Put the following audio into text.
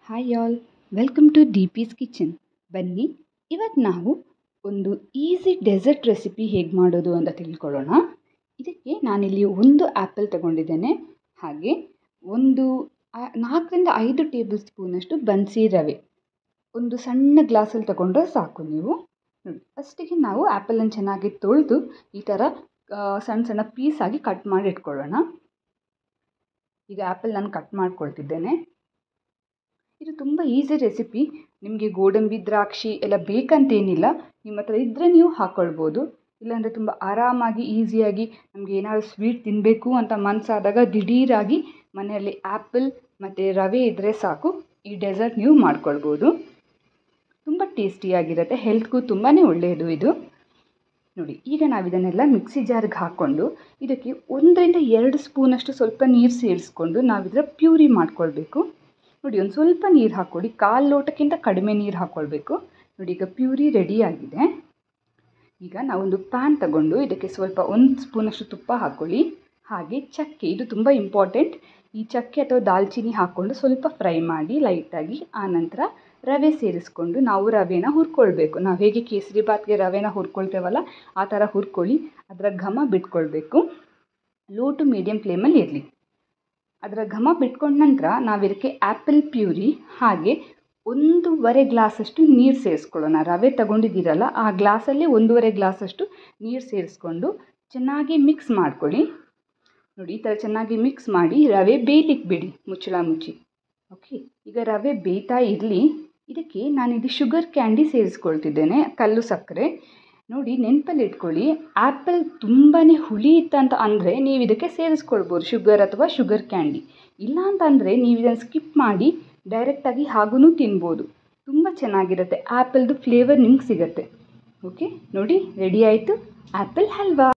Hi all, welcome to DP's kitchen. ಬನ್ನಿ, ಇವತ್ತು ನಾವು ಒಂದು ಈಸಿ ಡೆಸರ್ಟ್ ರೆಸಿಪಿ ಹೇಗೆ ಮಾಡೋದು ಅಂತ ತಿಳ್ಕೊಳ್ಳೋಣ. ಇದಕ್ಕೆ ನಾನಿಲ್ಲಿ ಒಂದು ಆ್ಯಪಲ್ ತಗೊಂಡಿದ್ದೇನೆ, ಹಾಗೆ ಒಂದು 4-5 ಟೇಬಲ್ ಸ್ಪೂನಷ್ಟು ಬನ್ಸಿ ರವೆ, ಒಂದು ಸಣ್ಣ ಗ್ಲಾಸಲ್ಲಿ ತಗೊಂಡ್ರೆ ಸಾಕು. ನೀವು ನೋಡಿ, ಫಸ್ಟಿಗೆ ನಾವು ಆ್ಯಪಲನ್ನು ಚೆನ್ನಾಗಿ ತೊಳೆದು ಈ ಥರ ಸಣ್ಣ ಸಣ್ಣ ಪೀಸಾಗಿ ಕಟ್ ಮಾಡಿ ಇಟ್ಕೊಳ್ಳೋಣ. ಈಗ ಆ್ಯಪಲ್ ನಾನು ಕಟ್ ಮಾಡ್ಕೊಳ್ತಿದ್ದೇನೆ. ಇದು ತುಂಬ ಈಸಿ ರೆಸಿಪಿ. ನಿಮಗೆ ಗೋಡಂಬಿ ದ್ರಾಕ್ಷಿ ಎಲ್ಲ ಬೇಕಂತೇನಿಲ್ಲ, ನಿಮ್ಮ ಹತ್ರ ಇದ್ದರೆ ನೀವು ಹಾಕ್ಕೊಳ್ಬೋದು. ಇಲ್ಲಾಂದರೆ ತುಂಬ ಆರಾಮಾಗಿ ಈಸಿಯಾಗಿ ನಮಗೆ ಏನಾದರೂ ಸ್ವೀಟ್ ತಿನ್ನಬೇಕು ಅಂತ ಮನಸ್ಸಾದಾಗ ದಿಢೀರಾಗಿ ಮನೆಯಲ್ಲಿ ಆ್ಯಪಲ್ ಮತ್ತು ರವೆ ಇದ್ದರೆ ಸಾಕು, ಈ ಡೆಸರ್ಟ್ ನೀವು ಮಾಡ್ಕೊಳ್ಬೋದು. ತುಂಬ ಟೇಸ್ಟಿಯಾಗಿರುತ್ತೆ, ಹೆಲ್ತ್ಗೂ ತುಂಬಾ ಒಳ್ಳೆಯದು ಇದು. ನೋಡಿ, ಈಗ ನಾವು ಇದನ್ನೆಲ್ಲ ಮಿಕ್ಸಿ ಜಾರ್ಗೆ ಹಾಕ್ಕೊಂಡು ಇದಕ್ಕೆ 1-2 ಸ್ಪೂನಷ್ಟು ಸ್ವಲ್ಪ ನೀರು ಸೇರಿಸ್ಕೊಂಡು ನಾವಿದರ ಪ್ಯೂರಿ ಮಾಡ್ಕೊಳ್ಬೇಕು. ನೋಡಿ, ಒಂದು ಸ್ವಲ್ಪ ನೀರು ಹಾಕ್ಕೊಳ್ಳಿ, 1/4 ಲೋಟಕ್ಕಿಂತ ಕಡಿಮೆ ನೀರು ಹಾಕ್ಕೊಳ್ಬೇಕು. ನೋಡಿ, ಈಗ ಪ್ಯೂರಿ ರೆಡಿಯಾಗಿದೆ. ಈಗ ನಾವೊಂದು ಪ್ಯಾನ್ ತಗೊಂಡು ಇದಕ್ಕೆ ಸ್ವಲ್ಪ 1 ಸ್ಪೂನಷ್ಟು ತುಪ್ಪ ಹಾಕ್ಕೊಳ್ಳಿ. ಹಾಗೆ ಚಕ್ಕೆ, ಇದು ತುಂಬ ಇಂಪಾರ್ಟೆಂಟ್. ಈ ಚಕ್ಕೆ ಅಥವಾ ದಾಲ್ಚಿನ್ನಿ ಹಾಕ್ಕೊಂಡು ಸ್ವಲ್ಪ ಫ್ರೈ ಮಾಡಿ ಲೈಟಾಗಿ. ಆನಂತರ ರವೆ ಸೇರಿಸ್ಕೊಂಡು ನಾವು ರವೆನ ಹುರ್ಕೊಳ್ಬೇಕು. ನಾವು ಹೇಗೆ ಕೇಸರಿ ಬಾತ್ಗೆ ರವೆನ ಹುರ್ಕೊಳ್ತೇವಲ್ಲ, ಆ ಥರ ಹುರ್ಕೊಳ್ಳಿ. ಅದರ ಘಮ ಬಿಟ್ಕೊಳ್ಬೇಕು. ಲೋ ಟು ಮೀಡಿಯಮ್ ಫ್ಲೇಮಲ್ಲಿ ಇರಲಿ. ಅದರ ಘಮ ಬಿಟ್ಕೊಂಡ ನಂತರ ನಾವಿದಕ್ಕೆ ಆ್ಯಪಲ್ ಪ್ಯೂರಿ ಹಾಗೆ 1.5 ಗ್ಲಾಸಷ್ಟು ನೀರು ಸೇರಿಸ್ಕೊಳ್ಳೋಣ. ರವೆ ತಗೊಂಡಿದ್ದೀರಲ್ಲ, ಆ ಗ್ಲಾಸಲ್ಲಿ 1.5 ಗ್ಲಾಸಷ್ಟು ನೀರು ಸೇರಿಸ್ಕೊಂಡು ಚೆನ್ನಾಗಿ ಮಿಕ್ಸ್ ಮಾಡ್ಕೊಳ್ಳಿ. ನೋಡಿ, ಈ ಥರ ಚೆನ್ನಾಗಿ ಮಿಕ್ಸ್ ಮಾಡಿ ರವೆ ಬೇಯಲಿಕ್ಕೆ ಬಿಡಿ, ಮುಚ್ಚಳ ಮುಚ್ಚಿ. ಓಕೆ, ಈಗ ರವೆ ಬೇಯ್ತಾ ಇರಲಿ. ಇದಕ್ಕೆ ನಾನಿಲ್ಲಿ ಶುಗರ್ ಕ್ಯಾಂಡಿ ಸೇರಿಸ್ಕೊಳ್ತಿದ್ದೇನೆ, ಕಲ್ಲು ಸಕ್ಕರೆ. ನೋಡಿ, ನೆನಪಲ್ಲಿ ಇಟ್ಕೊಳ್ಳಿ, ಆ್ಯಪಲ್ ತುಂಬಾ ಹುಳಿ ಇತ್ತಂತ ಅಂದರೆ ನೀವು ಇದಕ್ಕೆ ಸೇರಿಸ್ಕೊಳ್ಬೋದು ಶುಗರ್ ಅಥವಾ ಶುಗರ್ ಕ್ಯಾಂಡಿ. ಇಲ್ಲ ಅಂತಂದರೆ ನೀವು ಇದನ್ನು ಸ್ಕಿಪ್ ಮಾಡಿ ಡೈರೆಕ್ಟಾಗಿ ಹಾಗೂ ತಿನ್ಬೋದು. ತುಂಬ ಚೆನ್ನಾಗಿರುತ್ತೆ, ಆ್ಯಪಲ್ದು ಫ್ಲೇವರ್ ನಿಮ್ಗೆ ಸಿಗುತ್ತೆ. ಓಕೆ, ನೋಡಿ ರೆಡಿ ಆಯಿತು ಆ್ಯಪಲ್ ಹಲ್ವಾ.